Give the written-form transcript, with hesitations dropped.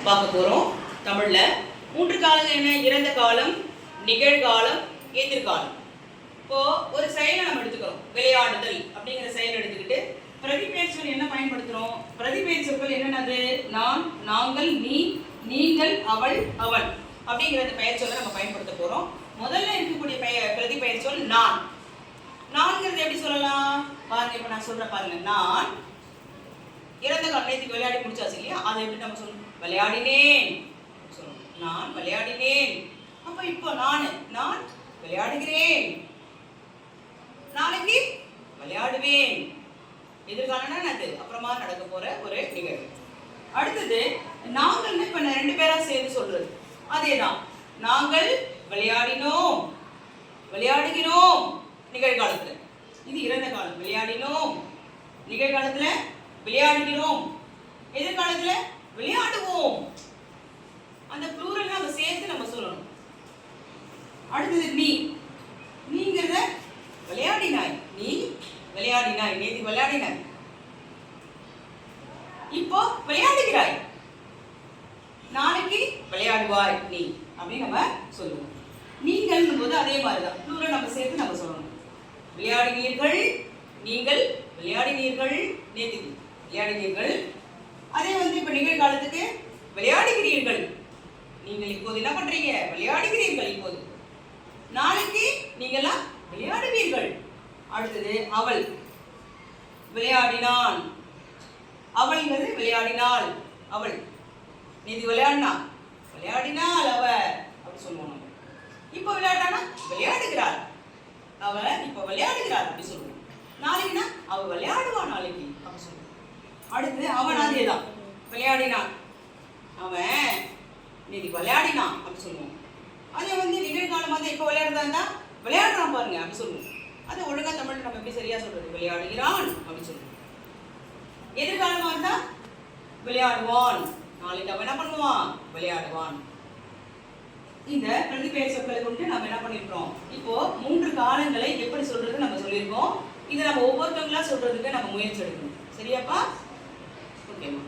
பார்க்க போறோம். தமிழ்ல 3 காலங்கள் என்ன? இறந்த காலம், நிகழ்காலம், எதிர்காலம். இப்போ ஒரு செயலை நம்ம எடுத்துக்கிறோம். விளையாடுதல் அப்படிங்கிற செயல் எடுத்துக்கிட்டு பிரதிபெயர் சொல் என்ன பயன்படுத்துறோம்? பிரதிபெயர் சொற்கள் என்னென்னது? நான், நாங்கள், நீ, நீங்கள், அவள், அவன் அப்படிங்கிற பெயர் சொல்லை நம்ம பயன்படுத்த போறோம். முதல்ல இருக்கக்கூடிய பிரதிபெயர் சொல் நான். நான்கிறது எப்படி சொல்லலாம்? பாருங்க, இப்ப நான் சொல்றேன் பாருங்க. நான் இறந்த காலத்துக்கு விளையாடி முடிச்சாச்சு இல்லையா? அதை எப்படி நம்ம சொல்லணும்? விளையாடினேன் சொல்லணும். நான் விளையாடினேன். அப்ப இப்போ நான் விளையாடுகிறேன். நாளைக்கு விளையாடுவேன். எதிர்காலம் அது அப்புறமா நடக்க போற ஒரு நிகழ்வு. அடுத்தது நாங்கள்னு இப்ப 2 பேரா சேர்ந்து சொல்றது. அதேதான். நாங்கள் விளையாடினோம், விளையாடுகிறோம் நிகழ்காலத்துல. இது இறந்த காலம். விளையாடினோம் நிகழ்காலத்துல, விளையாடுகிறோம் எதிர்காலத்துல, விளையாடுவோம். அந்த ப்ளூரல் நம்ம சேர்த்து நம்ம சொல்லணும். அடுத்தது நீங்கிறத விளையாடினாய். நீ விளையாடினாய். நேற்று விளையாடினாய். இப்போ விளையாடுகிறாய். நாளைக்கு விளையாடுவாய் நீ அப்படின்னு நம்ம சொல்லுவோம். நீங்கள் போது அதே மாதிரிதான் ப்ளூரல் நம்ம சேர்த்து நம்ம சொல்லணும். விளையாடினீர்கள், நீங்கள் விளையாடினீர்கள், நேற்று விளையாடினீர்கள். அதே இப்ப நிகழ்காலத்துக்கு விளையாடுகிறீர்கள். நீங்கள் இப்போது என்ன பண்றீங்க? விளையாடுகிறீர்கள். இப்போது நாளைக்கு நீங்களாம் விளையாடுவீர்கள். அடுத்தது அவள் விளையாடினான். அவள்ங்கிறது விளையாடினாள். அவள் நேற்று விளையாடினா, விளையாடினாள் அவ அப்படி சொல்லுவோம். இப்ப விளையாடுறானா விளையாடுகிறாள். அவ இப்ப விளையாடுகிறாள் அப்படி சொல்லுவோம். நாளைக்குன்னா அவ விளையாடுவா நாளைக்கு அப்படி சொல்லுவோம். அடுத்து அவன் அதேதான். விளையாடினான். அவன் நேற்று விளையாடினான் அப்படி சொல்லுவோம். அதை நிகழ்காலம் இப்ப விளையாடுறதா இருந்தா விளையாடுறான் பாருங்க அப்படி சொல்லுவோம். அதை ஒழுங்கா தமிழ் நம்ம எப்படி சரியா சொல்றது? விளையாடுகிறான் அப்படி சொல்லுவோம். எதிர்காலமா இருந்தா விளையாடுவான். நாளைக்கு அவன் என்ன பண்ணுவான்? விளையாடுவான். இந்த பிரதிபெயர் சொற்களை கொண்டு நம்ம என்ன பண்ணிருக்கோம்? இப்போ 3 காலங்களை எப்படி சொல்றது நம்ம சொல்லியிருக்கோம். இதை நம்ம ஒவ்வொருத்தவங்களா சொல்றதுக்கு நம்ம முயற்சி எடுக்கணும். சரியாப்பா? ஓகேம்மா.